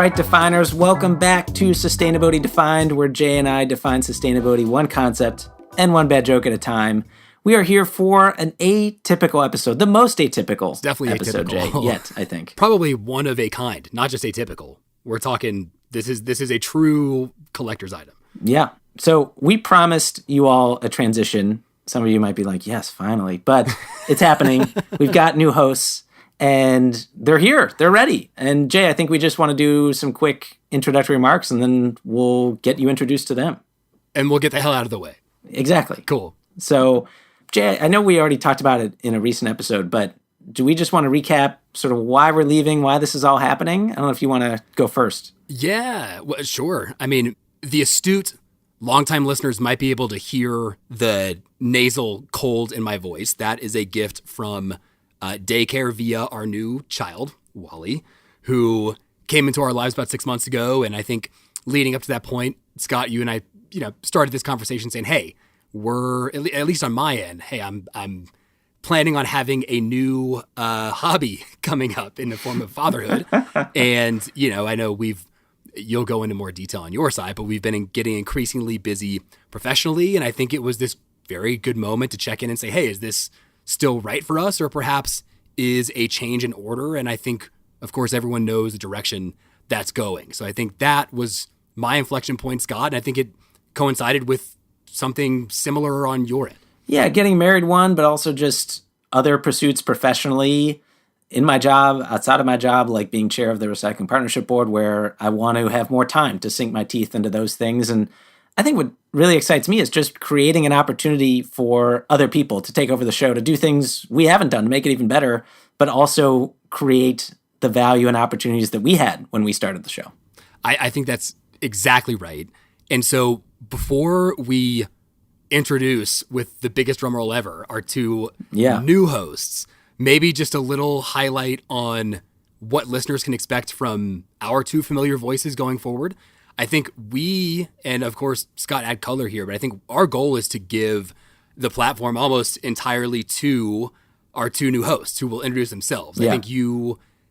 right, Definers, welcome back to Sustainability Defined, where Jay and I define sustainability one concept and one bad joke at a time. We are here for an atypical episode, the most atypical it's definitely episode, atypical. Jay, yet, I think. Probably one of a kind, not just atypical. We're talking, this is a true collector's item. Yeah. So we promised you all a transition. Some of you might be like, yes, finally. But it's happening. We've got new hosts, and they're here. They're ready. And Jay, I think we just want to do some quick introductory remarks, and then we'll get you introduced to them. And we'll get the hell out of the way. Exactly. Cool. So, Jay, I know we already talked about it in a recent episode, but do we just want to recap sort of why we're leaving, why this is all happening? I don't know if you want to go first. Yeah, well, sure. I mean, the astute longtime listeners might be able to hear the nasal cold in my voice. That is a gift from daycare via our new child, Wally, who came into our lives about 6 months ago. And I think leading up to that point, Scott, you and I, started this conversation saying, hey, we're, at least on my end, hey, I'm planning on having a new hobby coming up in the form of fatherhood. And, I know you'll go into more detail on your side, but we've been getting increasingly busy professionally. And I think it was this very good moment to check in and say, hey, is this still right for us? Or perhaps is a change in order? And I think, of course, everyone knows the direction that's going. So I think that was my inflection point, Scott. And I think it coincided with something similar on your end. Yeah, getting married one, but also just other pursuits professionally in my job, outside of my job, like being chair of the Recycling Partnership Board, where I want to have more time to sink my teeth into those things. And I think what really excites me is just creating an opportunity for other people to take over the show, to do things we haven't done, to make it even better, but also create the value and opportunities that we had when we started the show. I think that's exactly right. And so before we introduce, with the biggest drumroll ever, our two new hosts, maybe just a little highlight on what listeners can expect from our two familiar voices going forward. I think we, and of course, Scott, add color here, but I think our goal is to give the platform almost entirely to our two new hosts who will introduce themselves. Yeah. I think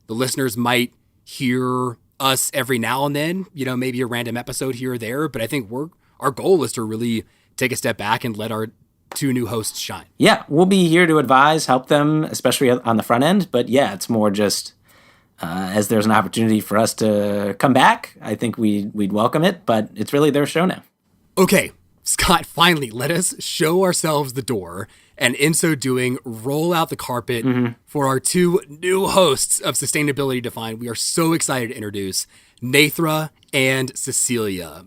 the listeners might hear us every now and then, maybe a random episode here or there, but I think our goal is to really take a step back and let our two new hosts shine. Yeah, we'll be here to advise, help them, especially on the front end. But yeah, it's more just as there's an opportunity for us to come back, I think we'd welcome it, but it's really their show now. Okay, Scott, finally, let us show ourselves the door, and in so doing, roll out the carpet for our two new hosts of Sustainability Defined. We are so excited to introduce Nethra and Cecilia.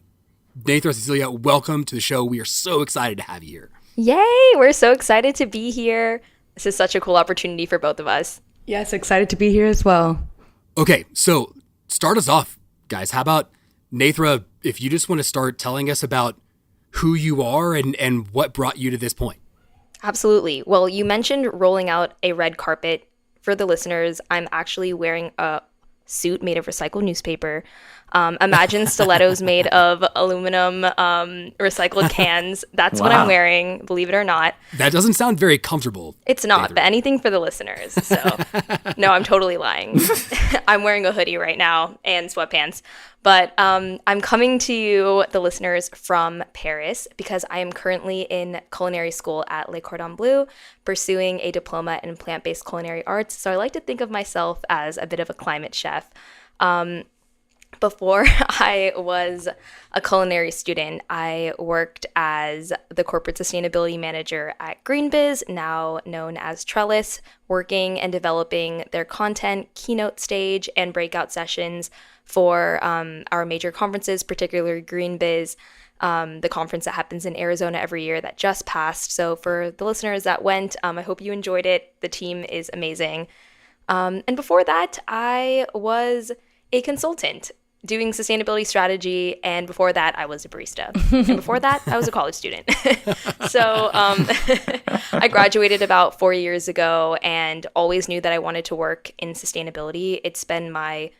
Nethra, Cecilia, welcome to the show. We are so excited to have you here. Yay! We're so excited to be here. This is such a cool opportunity for both of us. Yes, excited to be here as well. Okay, so start us off, guys. How about, Nethra, if you just want to start telling us about who you are and what brought you to this point. Absolutely. Well, you mentioned rolling out a red carpet. For the listeners, I'm actually wearing a suit made of recycled newspaper. Imagine stilettos made of aluminum recycled cans. That's what I'm wearing, believe it or not. That doesn't sound very comfortable. It's not, but anything for the listeners. So, no, I'm totally lying. I'm wearing a hoodie right now and sweatpants. But I'm coming to you, the listeners, from Paris because I am currently in culinary school at Le Cordon Bleu, pursuing a diploma in plant-based culinary arts. So I like to think of myself as a bit of a climate chef. Before I was a culinary student, I worked as the corporate sustainability manager at GreenBiz, now known as Trellis, working and developing their content, keynote stage, and breakout sessions for our major conferences, particularly GreenBiz, the conference that happens in Arizona every year that just passed. So for the listeners that went, I hope you enjoyed it. The team is amazing. And before that, I was a consultant doing sustainability strategy, and before that, I was a barista. And before that, I was a college student. So I graduated about 4 years ago and always knew that I wanted to work in sustainability. It's been my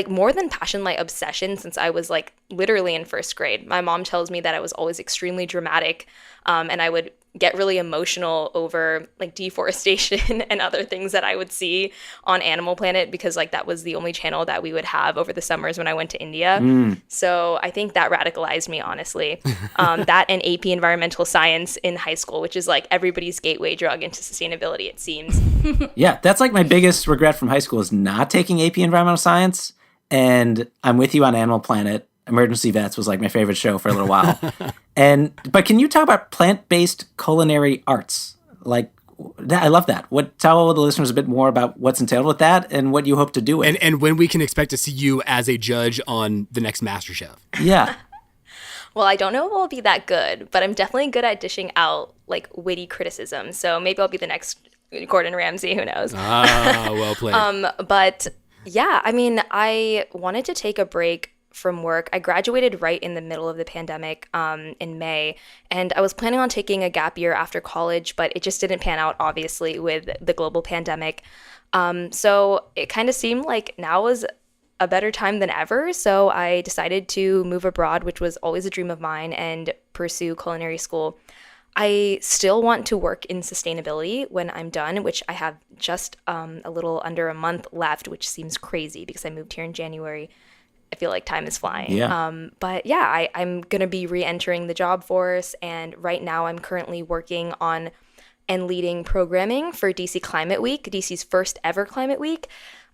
more than passion, obsession since I was literally in first grade. My mom tells me that I was always extremely dramatic, and I would get really emotional over like deforestation and other things that I would see on Animal Planet, because like that was the only channel that we would have over the summers when I went to India. So I think that radicalized me, honestly. That and AP Environmental Science in high school, which is like everybody's gateway drug into sustainability, it seems. Yeah, that's like my biggest regret from high school is not taking AP Environmental Science. And I'm with you on Animal Planet. Emergency Vets was like my favorite show for a little while. But can you talk about plant-based culinary arts? Like, I love that. Tell the listeners a bit more about what's entailed with that and what you hope to do with it. And when we can expect to see you as a judge on the next MasterChef. Yeah. Well, I don't know if I'll be that good, but I'm definitely good at dishing out like witty criticism. So maybe I'll be the next Gordon Ramsay, who knows? Ah, well played. But yeah, I mean, I wanted to take a break from work. I graduated right in the middle of the pandemic in May, and I was planning on taking a gap year after college, but it just didn't pan out, obviously, with the global pandemic. So it kind of seemed like now was a better time than ever. So I decided to move abroad, which was always a dream of mine, and pursue culinary school. I still want to work in sustainability when I'm done, which I have just a little under a month left, which seems crazy because I moved here in January. I feel like time is flying. Yeah. But yeah, I'm going to be re-entering the job force. And right now I'm currently working on and leading programming for DC Climate Week, DC's first ever Climate Week.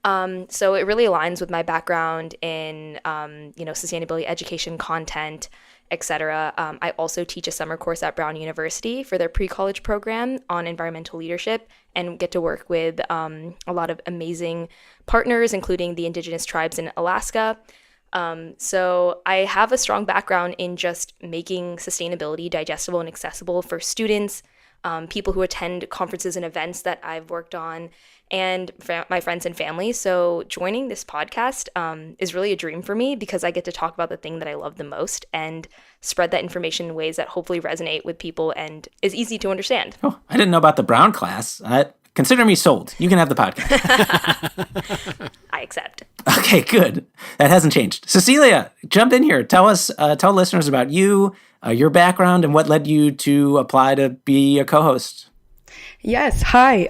So it really aligns with my background in, sustainability education, content, etc. I also teach a summer course at Brown University for their pre-college program on environmental leadership, and get to work with a lot of amazing partners, including the indigenous tribes in Alaska. So I have a strong background in just making sustainability digestible and accessible for students, people who attend conferences and events that I've worked on, and my friends and family. So joining this podcast is really a dream for me, because I get to talk about the thing that I love the most and spread that information in ways that hopefully resonate with people and is easy to understand. Oh, I didn't know about the Brown class. Consider me sold. You can have the podcast. I accept. Okay, good. That hasn't changed. Cecilia, jump in here. Tell listeners about you, your background, and what led you to apply to be a co-host. Yes. Hi.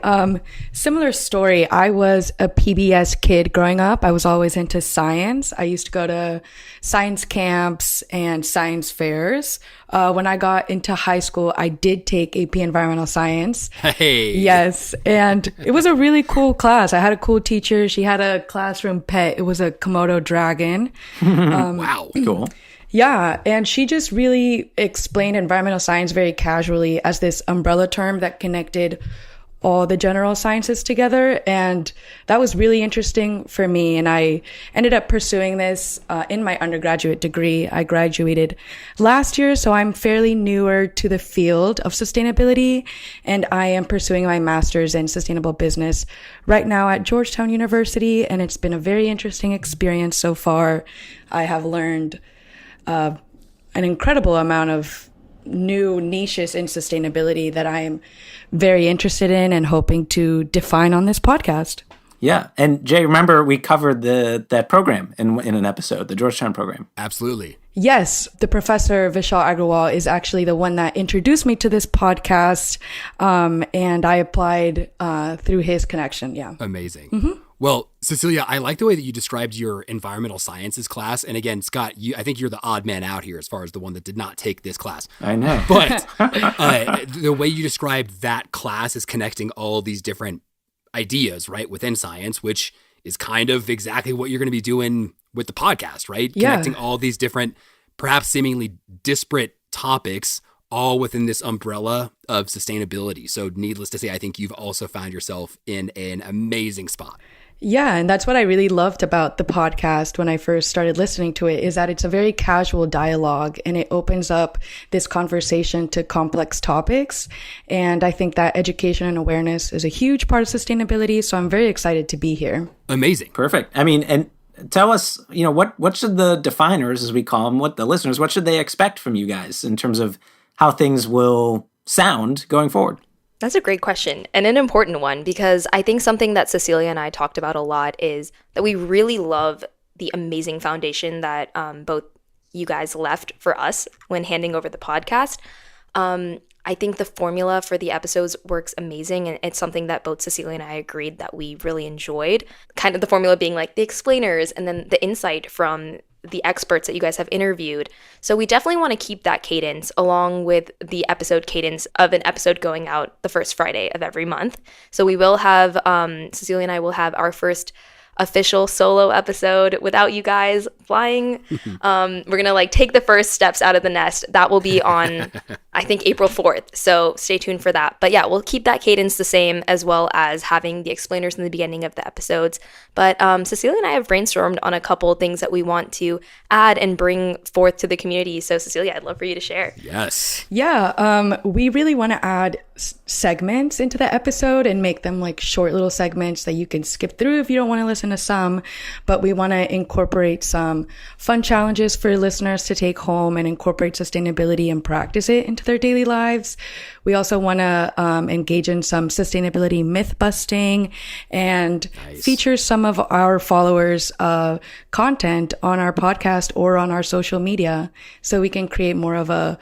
Similar story. I was a PBS kid growing up. I was always into science. I used to go to science camps and science fairs. When I got into high school, I did take AP Environmental Science. Hey. Yes. And it was a really cool class. I had a cool teacher. She had a classroom pet. It was a Komodo dragon. Wow. Cool. Yeah, and she just really explained environmental science very casually as this umbrella term that connected all the general sciences together. And that was really interesting for me. And I ended up pursuing this in my undergraduate degree. I graduated last year, so I'm fairly newer to the field of sustainability. And I am pursuing my master's in sustainable business right now at Georgetown University. And it's been a very interesting experience so far. I have learned an incredible amount of new niches in sustainability that I am very interested in and hoping to define on this podcast. Yeah. And Jay, remember we covered that program in an episode, the Georgetown program. Absolutely. Yes, the professor Vishal Agrawal is actually the one that introduced me to this podcast, and I applied through his connection. Yeah. Amazing. Mm-hmm. Well, Cecilia, I like the way that you described your environmental sciences class. And again, Scott, I think you're the odd man out here as far as the one that did not take this class. I know. But the way you described that class is connecting all these different ideas, right, within science, which is kind of exactly what you're going to be doing with the podcast, right? Yeah. Connecting all these different, perhaps seemingly disparate topics all within this umbrella of sustainability. So needless to say, I think you've also found yourself in an amazing spot. Yeah, and that's what I really loved about the podcast when I first started listening to it, is that it's a very casual dialogue and it opens up this conversation to complex topics. And I think that education and awareness is a huge part of sustainability. So I'm very excited to be here. Amazing. Perfect. I mean, and tell us, what should the definers, as we call them, what the listeners, what should they expect from you guys in terms of how things will sound going forward? That's a great question, and an important one, because I think something that Cecilia and I talked about a lot is that we really love the amazing foundation that both you guys left for us when handing over the podcast. I think the formula for the episodes works amazing, and it's something that both Cecilia and I agreed that we really enjoyed. Kind of the formula being like the explainers and then the insight from the experts that you guys have interviewed. So we definitely want to keep that cadence along with the episode cadence of an episode going out the first Friday of every month. So we will have, Cecilia and I will have our first official solo episode without you guys flying. We're gonna like take the first steps out of the nest. That will be on I think April 4th, so stay tuned for that. But yeah, we'll keep that cadence the same, as well as having the explainers in the beginning of the episodes. But Cecilia and I have brainstormed on a couple of things that we want to add and bring forth to the community. So Cecilia, I'd love for you to share. Yes. Yeah, we really want to add segments into the episode and make them like short little segments that you can skip through if you don't want to listen to some, but we want to incorporate some fun challenges for listeners to take home and incorporate sustainability and practice it into their daily lives. We also want to engage in some sustainability myth busting and feature some of our followers' content on our podcast or on our social media, so we can create more of a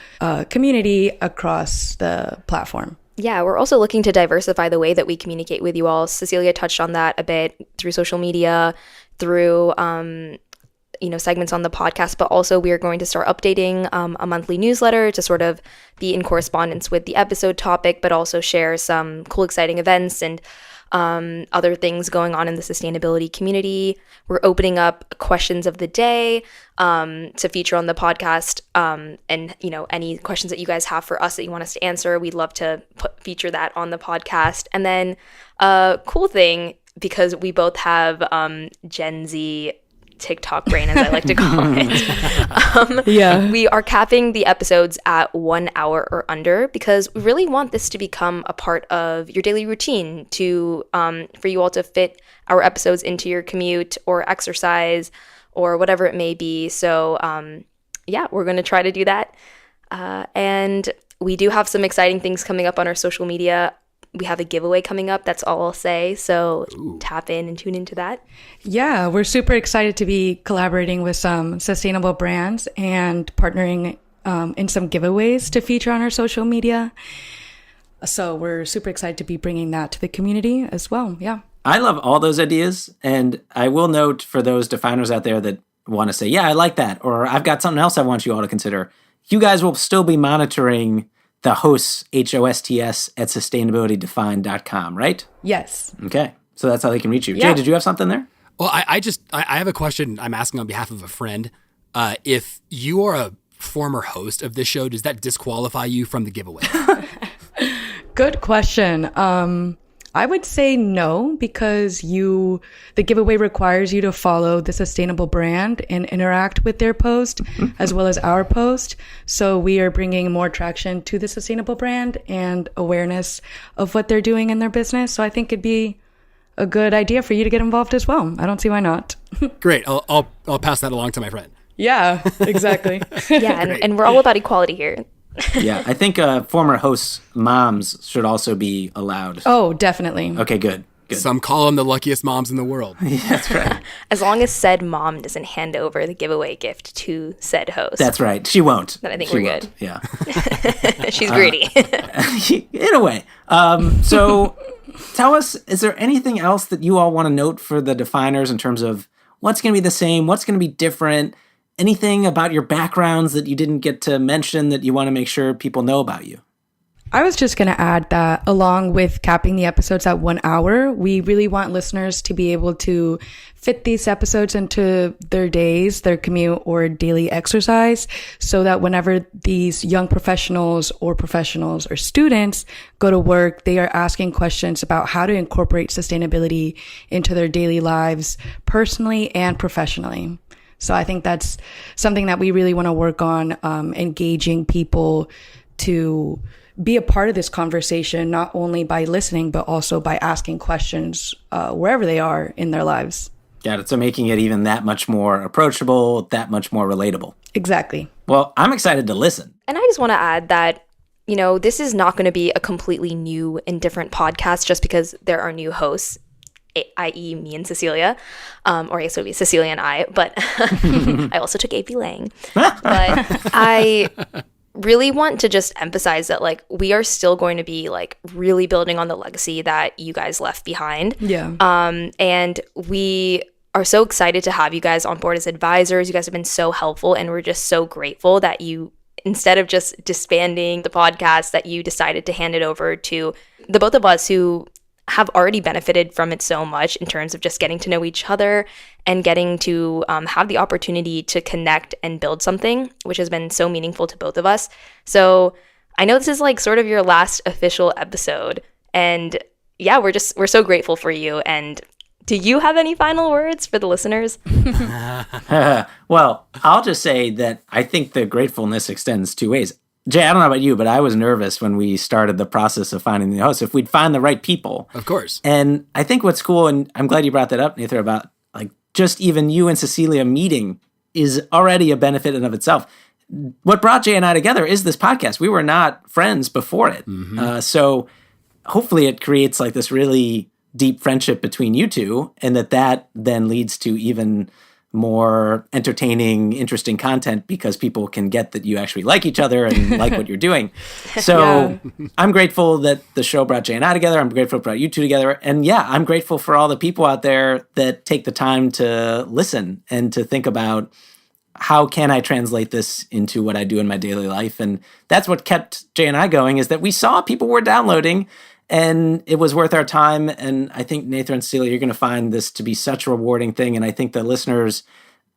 community across the platform. Yeah, we're also looking to diversify the way that we communicate with you all. Cecilia touched on that a bit through social media, through segments on the podcast, but also we are going to start updating a monthly newsletter to sort of be in correspondence with the episode topic, but also share some cool, exciting events and other things going on in the sustainability community. We're opening up questions of the day to feature on the podcast, and any questions that you guys have for us that you want us to answer, we'd love to feature that on the podcast. And then a cool thing, because we both have Gen Z TikTok brain, as I like to call it. We are capping the episodes at 1 hour or under, because we really want this to become a part of your daily routine to for you all to fit our episodes into your commute or exercise or whatever it may be. So we're going to try to do that. And we do have some exciting things coming up on our social media. We have a giveaway coming up. That's all I'll say. So tap in and tune into that. Yeah, we're super excited to be collaborating with some sustainable brands and partnering in some giveaways to feature on our social media. So we're super excited to be bringing that to the community as well. Yeah. I love all those ideas. And I will note for those definers out there that want to say, yeah, I like that, or I've got something else I want you all to consider. You guys will still be monitoring the hosts, HOSTS, at sustainabilitydefined.com, right? Yes. Okay. So that's how they can reach you. Yeah. Jay, did you have something there? Well, I have a question I'm asking on behalf of a friend. If you are a former host of this show, does that disqualify you from the giveaway? Good question. I would say no, because the giveaway requires you to follow the sustainable brand and interact with their post as well as our post. So we are bringing more traction to the sustainable brand and awareness of what they're doing in their business. So I think it'd be a good idea for you to get involved as well. I don't see why not. Great. I'll pass that along to my friend. Yeah, exactly. And we're all about equality here. Yeah, I think former hosts' moms should also be allowed. Oh, definitely. Okay, good. Some call them the luckiest moms in the world. Yeah, that's right. As long as said mom doesn't hand over the giveaway gift to said host. That's right. She won't. Then I think she we're won't. good. Yeah. She's greedy. In a way. So tell us, is there anything else that you all want to note for the definers in terms of what's going to be the same, what's going to be different? Anything about your backgrounds that you didn't get to mention that you want to make sure people know about you? I was just going to add that along with capping the episodes at 1 hour, we really want listeners to be able to fit these episodes into their days, their commute, or daily exercise, so that whenever these young professionals or students go to work, they are asking questions about how to incorporate sustainability into their daily lives, personally and professionally. So I think that's something that we really want to work on, engaging people to be a part of this conversation, not only by listening, but also by asking questions wherever they are in their lives. Got it. So making it even that much more approachable, that much more relatable. Exactly. Well, I'm excited to listen. And I just want to add that, this is not going to be a completely new and different podcast just because there are new hosts, i.e. me and Cecilia, or I guess it would be Cecilia and I, but I also took AP Lang. But really want to just emphasize that like we are still going to be like really building on the legacy that you guys left behind. Yeah. And we are so excited to have you guys on board as advisors. You guys have been so helpful, and we're just so grateful that you, instead of just disbanding the podcast, that you decided to hand it over to the both of us who have already benefited from it so much in terms of just getting to know each other and getting to have the opportunity to connect and build something, which has been so meaningful to both of us. So I know this is like sort of your last official episode, and yeah, we're so grateful for you. And do you have any final words for the listeners? Well, I'll just say that I think the gratefulness extends two ways. Jay, I don't know about you, but I was nervous when we started the process of finding the host, if we'd find the right people. Of course. And I think what's cool, and I'm glad you brought that up, Nethra, about like just even you and Cecilia meeting is already a benefit in of itself. What brought Jay and I together is this podcast. We were not friends before it. So hopefully it creates like this really deep friendship between you two, and that then leads to even more entertaining, interesting content because people can get that you actually like each other and like what you're doing. So I'm grateful that the show brought Jay and I together. I'm grateful it brought you two together. And yeah, I'm grateful for all the people out there that take the time to listen and to think about how can I translate this into what I do in my daily life. And that's what kept Jay and I going, is that we saw people were downloading and it was worth our time. And I think Nethra and Cecilia, you're going to find this to be such a rewarding thing. And I think the listeners,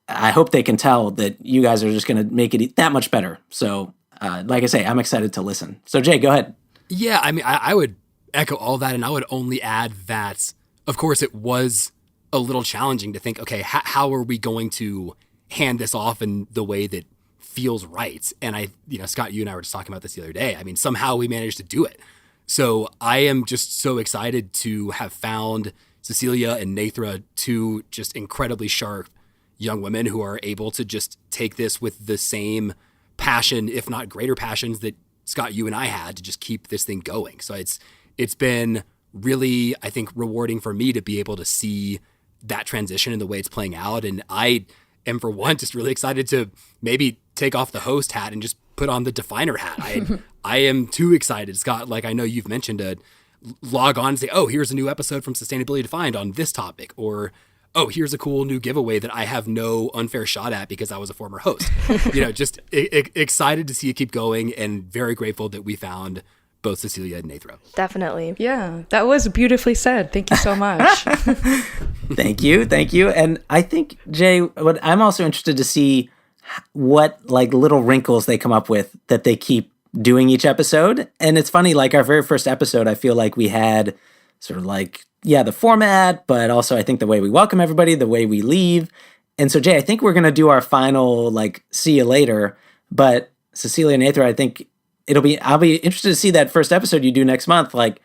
I hope they can tell that you guys are just going to make it that much better. So like I say, I'm excited to listen. So Jay, go ahead. Yeah, I mean, I would echo all that. And I would only add that, of course, it was a little challenging to think, okay, how are we going to hand this off in the way that feels right? And Scott, you and I were just talking about this the other day. I mean, somehow we managed to do it. So I am just so excited to have found Cecilia and Nethra, two just incredibly sharp young women who are able to just take this with the same passion, if not greater passions, that Scott, you and I had to just keep this thing going. So it's been really, I think, rewarding for me to be able to see that transition and the way it's playing out. And I am, for one, just really excited to maybe take off the host hat and just put on the definer hat. I am too excited, Scott. Like I know you've mentioned, to log on and say, oh, here's a new episode from Sustainability Defined on this topic, or oh, here's a cool new giveaway that I have no unfair shot at because I was a former host. Just excited to see it keep going, and very grateful that we found both Cecilia and Nethra. Definitely. Yeah, that was beautifully said. Thank you so much. Thank you. And I think, Jay, what I'm also interested to see what like little wrinkles they come up with that they keep doing each episode. And it's funny, like our very first episode, I feel like we had sort of like, the format, but also I think the way we welcome everybody, the way we leave. And so Jay, I think we're going to do our final, like, see you later. But Cecilia and Nethra, I think I'll be interested to see that first episode you do next month. Like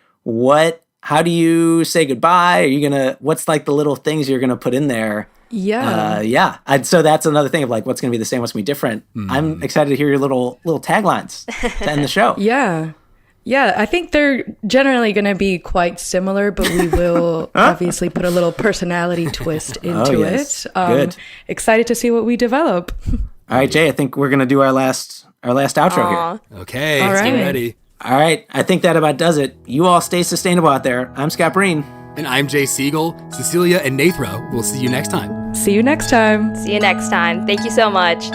how do you say goodbye? What's like the little things you're going to put in there? Yeah. So that's another thing of like, what's going to be the same, what's going to be different. I'm excited to hear your little taglines to end the show. Yeah, I think they're generally going to be quite similar, but we will obviously put a little personality twist into it. Good. Excited to see what we develop. All right, Jay, I think we're going to do our last outro here. Okay, All let's right. get ready. All right, I think that about does it. You all stay sustainable out there. I'm Scott Breen. And I'm Jay Siegel. Cecilia and Nethra, we'll see you next time. See you next time. See you next time. Thank you so much.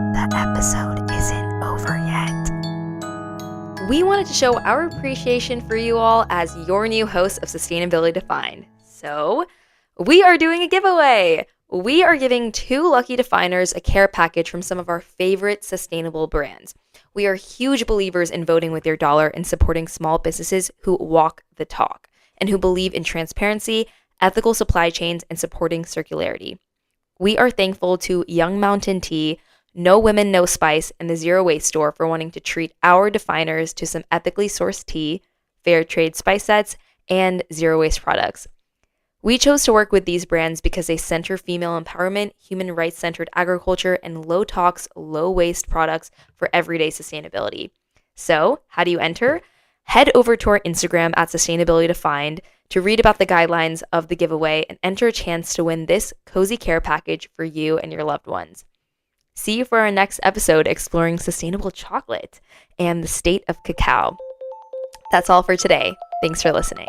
The episode isn't over yet. We wanted to show our appreciation for you all as your new hosts of Sustainability Defined. So, we are doing a giveaway. We are giving 2 lucky definers a care package from some of our favorite sustainable brands. We are huge believers in voting with your dollar and supporting small businesses who walk the talk and who believe in transparency, ethical supply chains, and supporting circularity. We are thankful to Young Mountain Tea, No Women, No Spice, and the Zero Waste Store for wanting to treat our definers to some ethically sourced tea, fair trade spice sets, and zero waste products. We chose to work with these brands because they center female empowerment, human rights-centered agriculture, and low-tox, low-waste products for everyday sustainability. So, how do you enter? Head over to our Instagram at Sustainability Defined to read about the guidelines of the giveaway and enter a chance to win this cozy care package for you and your loved ones. See you for our next episode exploring sustainable chocolate and the state of cacao. That's all for today. Thanks for listening.